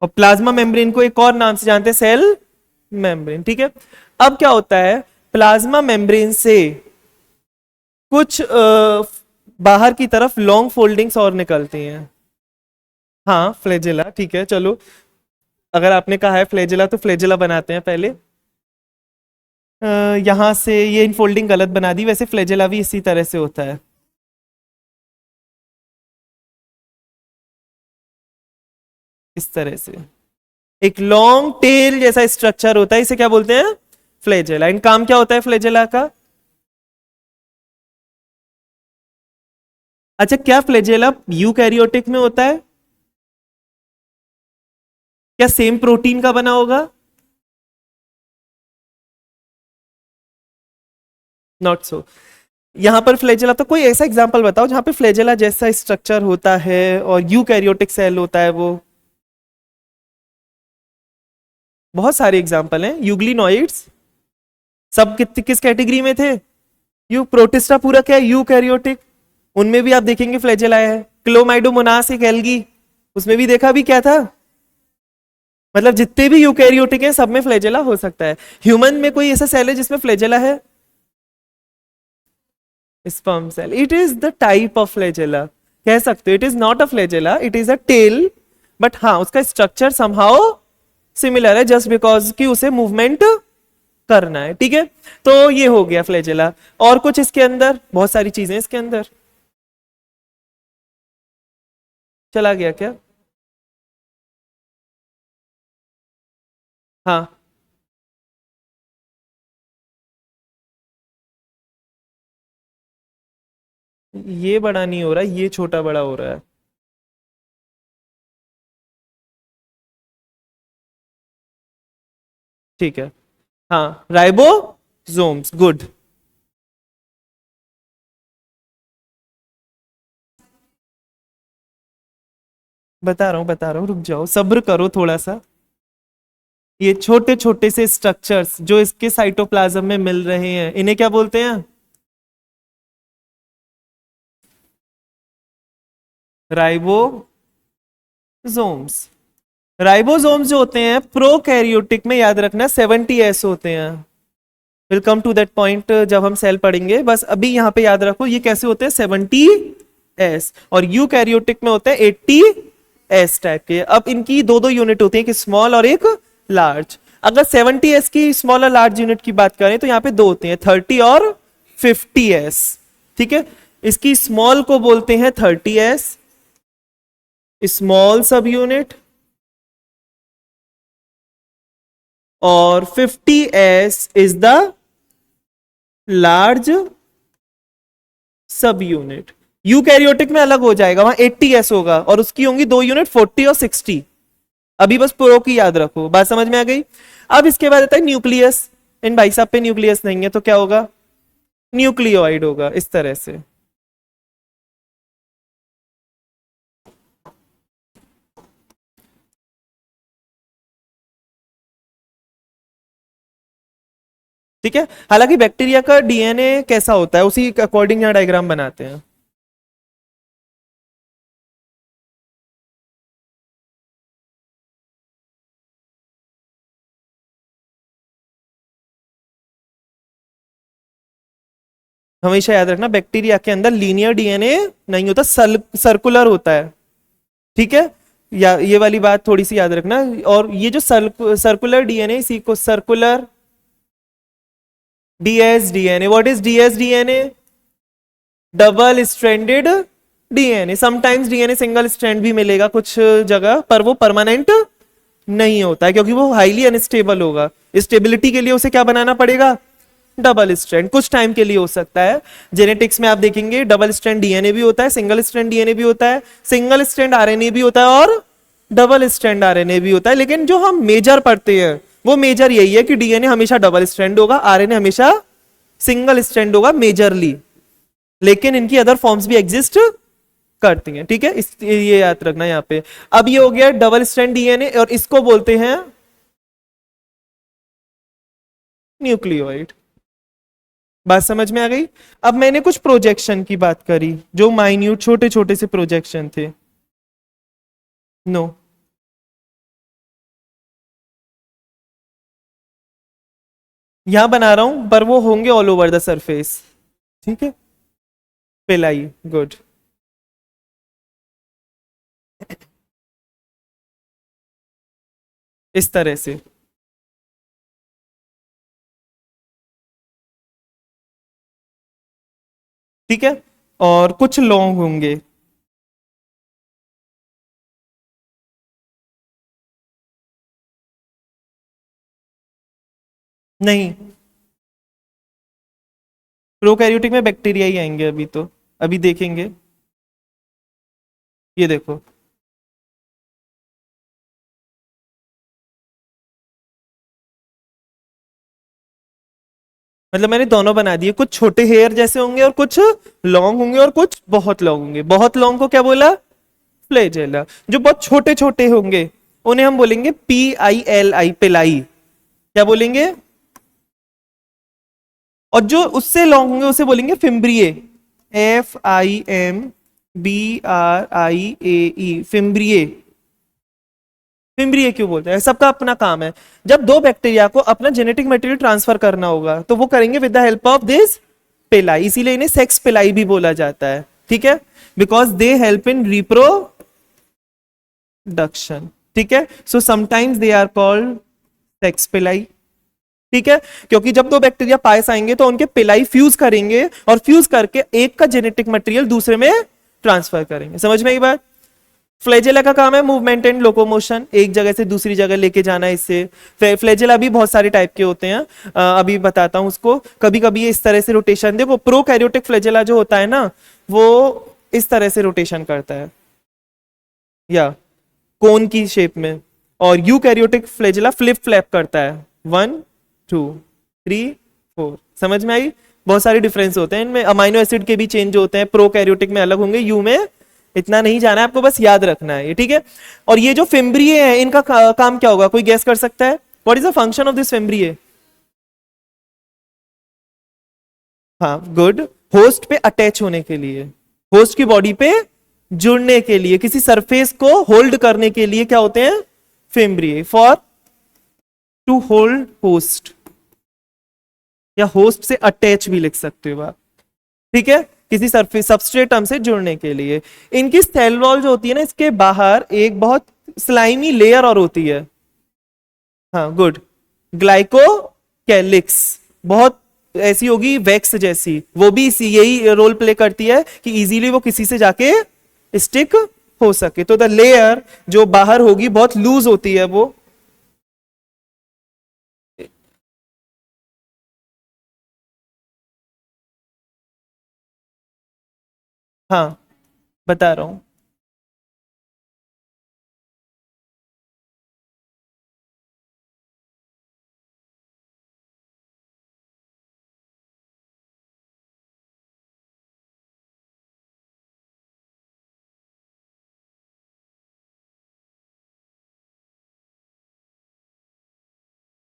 और प्लाज्मा मेम्ब्रेन को एक और नाम से जानते हैं, सेल मेम्ब्रेन, ठीक है। अब क्या होता है, प्लाज्मा मेम्ब्रेन से कुछ बाहर की तरफ लॉन्ग फोल्डिंग्स और निकलती हैं। हाँ, फ्लैजेला, ठीक है, चलो, अगर आपने कहा है फ्लैजेला तो फ्लैजेला बनाते हैं पहले। यहां से ये इनफोल्डिंग गलत बना दी, वैसे फ्लैजेला भी इसी तरह से होता है, इस तरह से एक लॉन्ग टेल जैसा स्ट्रक्चर होता है, इसे क्या बोलते हैं? फ्लैजेला। इन काम क्या होता है फ्लैजेला का? अच्छा, क्या फ्लैजेला यूकैरियोटिक में होता है? क्या सेम प्रोटीन का बना होगा? Not so. यहां पर फ्लैजेला, तो कोई ऐसा एग्जांपल बताओ जहां पे फ्लैजेला जैसा स्ट्रक्चर होता है और यूकैरियोटिक सेल होता है वो। बहुत सारे एग्जांपल हैं। यूग्लिनोइड्स सब किस कैटेगरी में थे? यू प्रोटिस्टा पूरा क्या है? यूकैरियोटिक। उनमें भी आप देखेंगे फ्लैजेला है। क्लोमाइडोमोनास एक एल्गी, उसमें भी देखा भी क्या था? मतलब जितने भी यूकैरियोटिक हैं सब में फ्लैजेला हो सकता है। ह्यूमन में कोई ऐसा सेल है जिसमें फ्लैजेला है? Sperm cell. It is the type of flagella, कह सकते हो। It is not a flagella, it is a tail, but हाँ उसका स्ट्रक्चर समहाउ सिमिलर है, जस्ट बिकॉज कि उसे मूवमेंट करना है, ठीक है। तो ये हो गया फ्लैजेला। और कुछ इसके अंदर? बहुत सारी चीजें इसके अंदर। चला गया क्या? हाँ, ये बड़ा नहीं हो रहा, ये छोटा बड़ा हो रहा है। ठीक है, हाँ, राइबोसोम्स। गुड। बता रहा हूँ, रुक जाओ, सब्र करो थोड़ा सा। ये छोटे छोटे से स्ट्रक्चर्स जो इसके साइटोप्लाज्म में मिल रहे हैं, इन्हें क्या बोलते हैं? राइबोसोम्स। राइबोसोम्स जो होते हैं प्रोकैरियोटिक में, याद रखना 70S होते हैं। Will come to that point जब हम सेल पढ़ेंगे, बस अभी यहां पे याद रखो ये कैसे होते हैं, 70S। और यूकैरियोटिक में होते हैं 80S टाइप के। अब इनकी दो दो यूनिट होती है, एक स्मॉल और एक लार्ज। अगर 70S की स्मॉल और लार्ज यूनिट की बात करें तो यहाँ पे दो होते हैं, 30 और 50S, ठीक है। इसकी स्मॉल को बोलते हैं 30S स्मॉल सब यूनिट, और 50s इज द लार्ज सब यूनिट। यूकैरियोटिक में अलग हो जाएगा, वहां 80s होगा और उसकी होंगी 2 यूनिट, 40 और 60। अभी बस प्रो की याद रखो, बात समझ में आ गई। अब इसके बाद आता है न्यूक्लियस। इन भाई साहब पे न्यूक्लियस नहीं है तो क्या होगा, न्यूक्लियोइड होगा, इस तरह से। ठीक है, हालांकि बैक्टीरिया का डीएनए कैसा होता है उसी के अकॉर्डिंग यहां डायग्राम बनाते हैं। हमेशा याद रखना बैक्टीरिया के अंदर लीनियर डीएनए नहीं होता, सर्कुलर होता है। ठीक है, या ये वाली बात थोड़ी सी याद रखना। और ये जो सर्कुलर डीएनए, इसी को circular DS DNA. What is DS DNA? Double stranded DNA. Sometimes DNA single strand भी मिलेगा कुछ जगह, पर वो परमानेंट नहीं होता है क्योंकि वो हाईली अनस्टेबल होगा। स्टेबिलिटी के लिए उसे क्या बनाना पड़ेगा, डबल स्ट्रैंड। कुछ टाइम के लिए हो सकता है। जेनेटिक्स में आप देखेंगे डबल स्ट्रैंड डीएनए भी होता है, सिंगल स्ट्रैंड डीएनए भी होता है, सिंगल स्ट्रैंड आरएनए भी होता है और डबल स्ट्रैंड आरएनए भी होता है। लेकिन जो हम मेजर पढ़ते हैं वो मेजर यही है कि डीएनए हमेशा डबल स्ट्रैंड होगा, आरएनए हमेशा सिंगल स्ट्रैंड होगा मेजरली। लेकिन इनकी अदर फॉर्म्स भी एग्जिस्ट करती हैं। ठीक है, ये याद रखना यहाँ पे। अब ये हो गया डबल स्ट्रैंड डीएनए और इसको बोलते हैं न्यूक्लियोइड। बात समझ में आ गई। अब मैंने कुछ प्रोजेक्शन की बात करी जो माइन्यूट छोटे छोटे से प्रोजेक्शन थे। नो, यहां बना रहा हूं पर वो होंगे ऑल ओवर द सरफेस। ठीक है, पिलाई, गुड। इस तरह से। ठीक है, और कुछ लॉन्ग होंगे। नहीं, प्रोकैरियोटिक में बैक्टीरिया ही आएंगे अभी तो, अभी देखेंगे। ये देखो, मतलब मैंने दोनों बना दिए, कुछ छोटे हेयर जैसे होंगे और कुछ लॉन्ग होंगे और कुछ बहुत लॉन्ग होंगे। बहुत लॉन्ग को क्या बोला, फ्लैजेला। जो बहुत छोटे छोटे होंगे उन्हें हम बोलेंगे PILI, पिलाई। क्या बोलेंगे? और जो उससे लॉन्ग होंगे उसे बोलेंगे फिम्ब्रिए, FIMBRIAE, फिम्ब्रिए। फिम्ब्रिए क्यों बोलते हैं? सबका अपना काम है। जब दो बैक्टीरिया को अपना जेनेटिक मटेरियल ट्रांसफर करना होगा तो वो करेंगे with the help of this पिलाई, इसीलिए इन्हें सेक्स पिलाई भी बोला जाता है। ठीक है, because they help in reproduction. ठीक है, so sometimes they are called sex pili. ठीक है, क्योंकि जब दो बैक्टीरिया पास आएंगे तो उनके पिलाई फ्यूज करेंगे और फ्यूज करके एक का जेनेटिक मटेरियल दूसरे में ट्रांसफर करेंगे। समझ में आई बात? फ्लैजेला का काम है मूवमेंट एंड लोकोमोशन, एक जगह से दूसरी जगह लेके जाना। इससे फ्लैजेला भी बहुत सारे टाइप के होते हैं, अभी बताता हूं उसको। कभी कभी ये इस तरह से रोटेशन, देखो प्रोकैरियोटिक फ्लैजेला जो होता है ना वो इस तरह से रोटेशन करता है या कोन की शेप में, और यूकैरियोटिक फ्लैजेला फ्लिप फ्लैप करता है, 1 2 3 4। समझ में आई? बहुत सारे डिफरेंस होते हैं इनमें, अमाइनो एसिड के भी चेंज होते हैं, प्रोकैरियोटिक में अलग होंगे, यू में इतना नहीं जाना है आपको, बस याद रखना है ये। ठीक है, और ये जो फिम्ब्रिए है इनका काम क्या होगा, कोई गैस कर सकता है? What is the function of this fimbriae? हाँ, गुड। होस्ट पे अटैच होने के लिए, होस्ट की बॉडी पे जुड़ने के लिए, किसी सरफेस को होल्ड करने के लिए क्या होते हैं, fimbriae. For to hold host, या होस्ट से अटैच भी लिख सकते हो आप। ठीक है, किसी सरफेस सबस्ट्रेटम से जुड़ने के लिए। इनकी सेल वॉल जो होती है ना, इसके बाहर एक बहुत स्लाइमी लेयर और होती है। हाँ, गुड। ग्लाइकोकैलिक्स, बहुत ऐसी होगी वैक्स जैसी, वो भी इसी यही रोल प्ले करती है कि इजीली वो किसी से जाके स्टिक हो सके। तो द लेयर जो बाहर होगी बहुत लूज होती है वो, हाँ बता रहा हूं।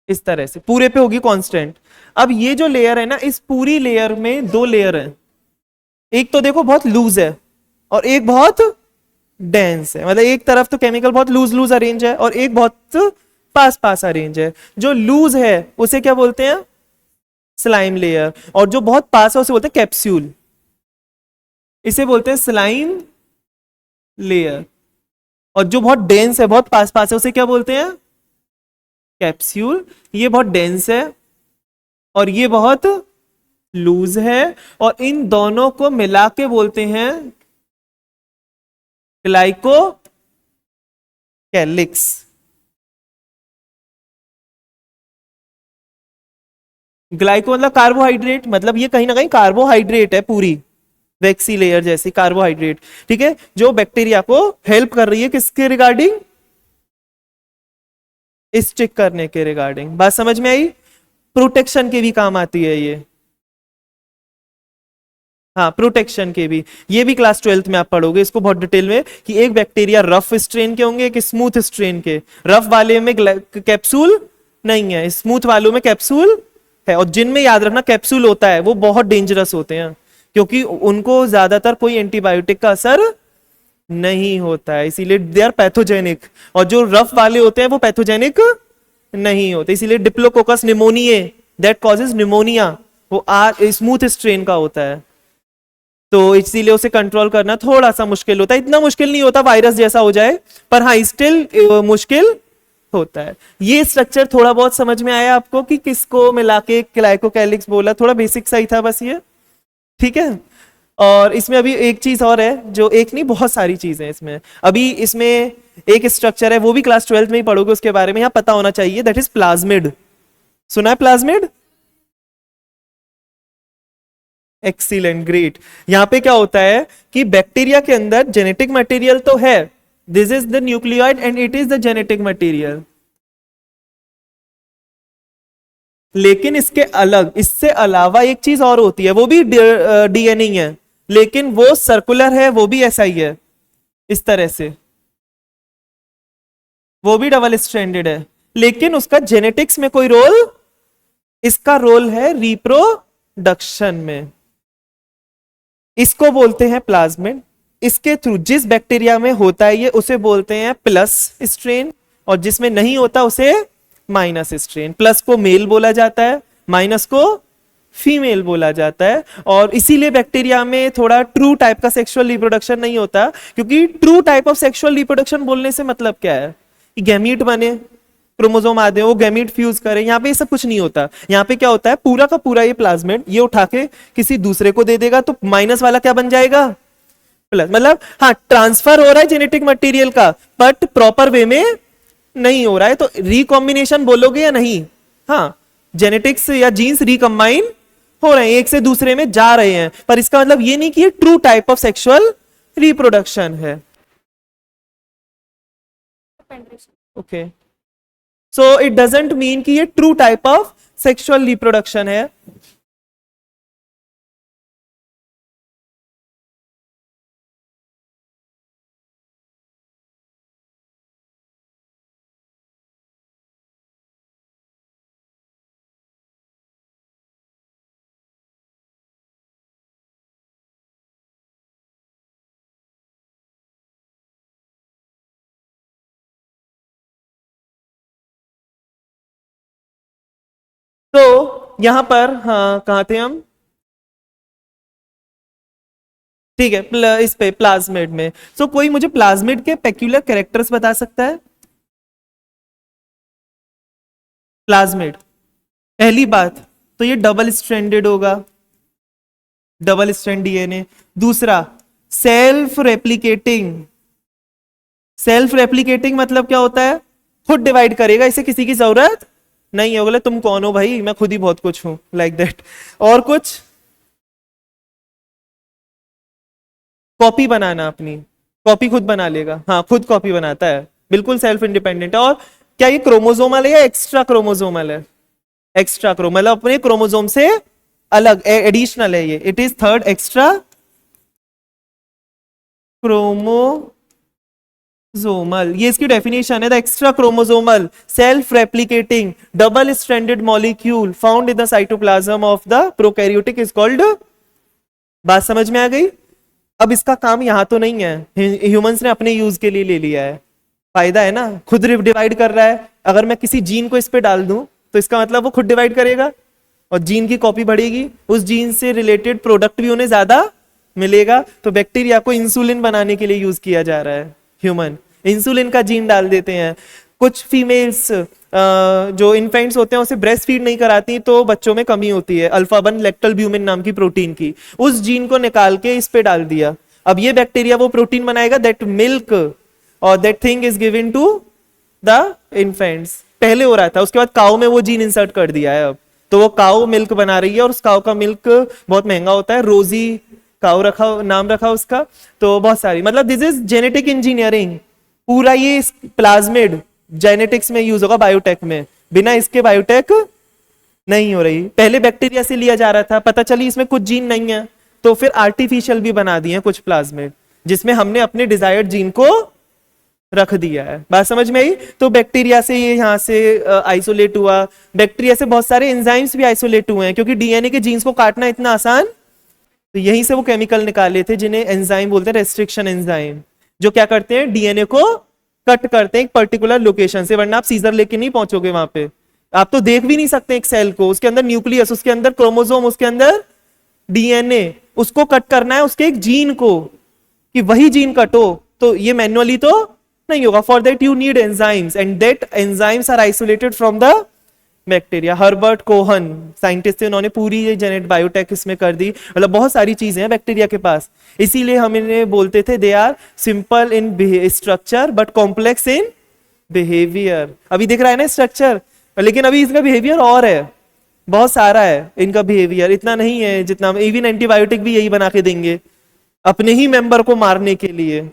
इस तरह से पूरे पे होगी कांस्टेंट। अब ये जो लेयर है ना, इस पूरी लेयर में दो लेयर है, एक तो देखो बहुत लूज है और एक बहुत डेंस है। मतलब एक तरफ तो केमिकल बहुत लूज लूज अरेंज है और एक बहुत पास पास अरेंज है। जो लूज है उसे क्या बोलते हैं? Slime layer. और जो बहुत पास है उसे बोलते हैं कैप्सूल। इसे बोलते हैं स्लाइम लेयर। और जो बहुत डेंस है, बहुत पास पास है, उसे क्या बोलते हैं? कैप्सूल। ये बहुत डेंस है और ये बहुत लूज है, और इन दोनों को मिला के बोलते हैं ग्लाइको कैलिक्स। ग्लाइको मतलब कार्बोहाइड्रेट, मतलब ये कहीं ना कहीं कार्बोहाइड्रेट है पूरी, वैक्सी लेयर जैसी कार्बोहाइड्रेट। ठीक है, जो बैक्टीरिया को हेल्प कर रही है किसके रिगार्डिंग? स्टिक करने के रिगार्डिंग। बात समझ में आई? प्रोटेक्शन के भी काम आती है ये। हाँ, प्रोटेक्शन के भी। ये भी क्लास 12th में आप पढ़ोगे इसको बहुत डिटेल में, कि एक बैक्टीरिया रफ स्ट्रेन के होंगे, एक स्मूथ स्ट्रेन के। रफ वाले में कैप्सूल नहीं है, स्मूथ वालों में कैप्सूल है। और जिनमें याद रखना कैप्सूल होता है वो बहुत डेंजरस होते हैं, क्योंकि उनको ज्यादातर कोई एंटीबायोटिक का असर नहीं होता है, इसीलिए दे आर पैथोजेनिक। और जो रफ वाले होते हैं वो पैथोजेनिक नहीं होते, इसीलिए डिप्लोकोकस निमोनिए दैट कॉजेज निमोनिया, वो स्मूथ स्ट्रेन का होता है। तो इसीलिए उसे कंट्रोल करना थोड़ा सा मुश्किल होता है। इतना मुश्किल नहीं होता वायरस जैसा हो जाए, पर हाँ स्टिल मुश्किल होता है। ये स्ट्रक्चर थोड़ा बहुत समझ में आया आपको कि किसको मिला के ग्लाइकोकैलिक्स बोला? थोड़ा बेसिक सा ही था बस ये। ठीक है। और इसमें अभी एक चीज और है, जो एक नहीं बहुत सारी चीजें हैं इसमें। अभी इसमें एक स्ट्रक्चर है, वो भी क्लास 12th में ही पढ़ोगे, उसके बारे में यहाँ पता होना चाहिए, दैट इज प्लाज्मिड। सुना है प्लाज्मिड? Excellent, great. यहां पे क्या होता है कि बैक्टीरिया के अंदर जेनेटिक मटेरियल तो है, this is the nucleoid and it is the genetic material. लेकिन इसके अलग, इससे अलावा एक चीज और होती है, वो भी डीएनए है, लेकिन वो सर्कुलर है, वो भी ऐसा ही है इस तरह से, वो भी डबल स्ट्रैंडेड है, लेकिन उसका जेनेटिक्स में कोई रोल, इसका रोल है रिप्रोडक्शन में। इसको बोलते हैं प्लाज्मिड। इसके थ्रू जिस बैक्टीरिया में होता है ये, उसे बोलते हैं प्लस स्ट्रेन, और जिसमें नहीं होता उसे माइनस स्ट्रेन। प्लस को मेल बोला जाता है, माइनस को फीमेल बोला जाता है। और इसीलिए बैक्टीरिया में थोड़ा ट्रू टाइप का सेक्सुअल रिप्रोडक्शन नहीं होता, क्योंकि true type of sexual reproduction बोलने से मतलब क्या है? गैमीट बने, क्रोमोसोम आते हैं, वो गैमीट फ्यूज करें। यहाँ पे ये सब कुछ नहीं होता। यहाँ पे क्या होता है, पूरा का पूरा ये प्लाज्मिड ये उठा के किसी दूसरे को दे देगा, तो माइनस वाला क्या बन जाएगा? प्लस। मतलब हाँ, ट्रांसफर हो रहा है जेनेटिक मटेरियल का, बट प्रॉपर वे में नहीं हो रहा है। तो रिकॉम्बिनेशन बोलोगे या नहीं? हाँ, जेनेटिक्स या जीन्स रिकम्बाइन हो रहे हैं, एक से दूसरे में जा रहे हैं, पर इसका मतलब ये नहीं कि ये true type of sexual reproduction है। Okay, so it doesn't mean कि ये true type of sexual reproduction है। तो यहां पर हाँ, कहां थे हम? ठीक है, इस पे प्लाज्मिड में। सो कोई मुझे प्लाज्मिड के पेक्यूलर कैरेक्टर्स बता सकता है? प्लाज्मिड, पहली बात तो ये डबल स्ट्रैंडेड होगा, डबल स्ट्रैंड डीएनए। दूसरा, सेल्फ रेप्लिकेटिंग। सेल्फ रेप्लिकेटिंग मतलब क्या होता है? खुद डिवाइड करेगा, इसे किसी की जरूरत नहीं है। बोले तुम कौन हो भाई, मैं खुद ही बहुत कुछ हूं, लाइक दैट। और कुछ? कॉपी बनाना, अपनी कॉपी खुद बना लेगा, हाँ खुद कॉपी बनाता है, बिल्कुल सेल्फ इंडिपेंडेंट है। और क्या ये क्रोमोजोमल है या एक्स्ट्रा क्रोमोजोमल है? एक्स्ट्रा क्रोम मतलब अपने क्रोमोजोम से अलग, एडिशनल है ये, it is third extra chromosomal, ये इसकी डेफिनेशन है। The extra chromosomal self replicating double stranded molecule found in the cytoplasm of the prokaryotic is called. बात समझ में आ गई? अब इसका काम यहां तो नहीं है, ह्यूमंस ने अपने यूज के लिए ले लिया है, फायदा है ना, खुद डिवाइड कर रहा है। अगर मैं किसी जीन को इस पे डाल दूं तो इसका मतलब वो खुद डिवाइड करेगा और जीन की कॉपी बढ़ेगी, उस जीन से रिलेटेड प्रोडक्ट भी उन्हें ज्यादा मिलेगा। तो बैक्टीरिया को इंसुलिन बनाने के लिए यूज किया जा रहा है, ह्यूमन इंसुलिन का जीन डाल देते हैं। कुछ फीमेल्स जो इन्फेंट्स होते हैं उसे ब्रेस्ट फीड नहीं कराती तो बच्चों में कमी होती है, अल्फा 1 लैक्टोल्ब्यूमिन नाम की प्रोटीन की, उस जीन को निकाल के इस पे डाल दिया। अब ये बैक्टीरिया वो प्रोटीन बनाएगा दैट मिल्क और that thing is given to the infants. पहले हो रहा था, उसके बाद काऊ में वो जीन इंसर्ट कर दिया है अब, तो वो काऊ मिल्क बना रही है और उस काऊ का मिल्क बहुत महंगा होता है, रोजी काऊ रखा, नाम रखा उसका। तो बहुत सारी, मतलब दिस इज जेनेटिक इंजीनियरिंग, पूरा ये प्लाज्मिड जेनेटिक्स में यूज होगा, बायोटेक में, बिना इसके बायोटेक नहीं हो रही। पहले बैक्टीरिया से लिया जा रहा था, पता चली इसमें कुछ जीन नहीं है तो फिर आर्टिफिशियल भी बना दिए कुछ प्लाज्मिड जिसमें हमने अपने डिजायर्ड जीन को रख दिया है। बात समझ में आई? तो बैक्टीरिया से ये यहाँ से आइसोलेट हुआ, बैक्टीरिया से बहुत सारे एंजाइम्स भी आइसोलेट हुए हैं क्योंकि डीएनए के जीन्स को काटना इतना आसान, तो यहीं से वो केमिकल निकाले थे जिन्हें एंजाइम बोलते हैं, रेस्ट्रिक्शन एंजाइम, जो क्या करते हैं डीएनए को कट करते हैं एक पर्टिकुलर लोकेशन से, वरना आप सीजर लेके नहीं पहुंचोगे वहां पे, आप तो देख भी नहीं सकते एक सेल को, उसके अंदर न्यूक्लियस, उसके अंदर क्रोमोसोम, उसके अंदर डीएनए, उसको कट करना है उसके एक जीन को कि वही जीन कटो, तो ये मैन्युअली तो नहीं होगा। For that you need enzymes and that enzymes are isolated from the bacteria. Herbert Cohen scientist थे, उन्होंने पूरी ये जेनेट बायोटेक इसमें कर दी, मतलब बहुत सारी चीजें हैं बैक्टीरिया के पास, इसीलिए हम इन्हें बोलते थे they are simple in structure but complex in behaviour. अभी दिख रहा है ना स्ट्रक्चर, लेकिन अभी इसका बिहेवियर और है, बहुत सारा है इनका बिहेवियर, इतना नहीं है जितना, इवन एंटीबायोटिक भी यही बना के देंगे अपने ही मेंबर को मारने के लिए।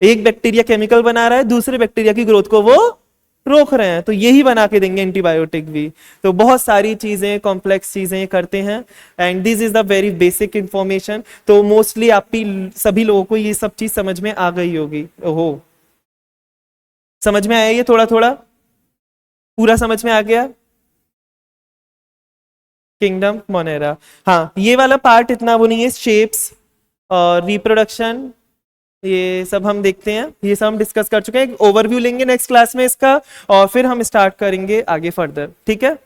एक बैक्टीरिया केमिकल बना रहा है, दूसरे बैक्टीरिया की ग्रोथ को वो रोक रहे हैं, तो यही बना के देंगे एंटीबायोटिक भी। तो बहुत सारी चीजें, कॉम्प्लेक्स चीजें करते हैं and this is the very basic information. तो मोस्टली आपकी सभी लोगों को ये सब चीज समझ में आ गई होगी। ओहो, समझ में आया ये थोड़ा थोड़ा? पूरा समझ में आ गया? किंगडम मोनेरा, हाँ ये वाला पार्ट इतना वो नहीं है, शेप्स और रिप्रोडक्शन ये सब हम देखते हैं, ये सब हम डिस्कस कर चुके हैं, ओवरव्यू लेंगे नेक्स्ट क्लास में इसका और फिर हम स्टार्ट करेंगे आगे फर्दर, ठीक है।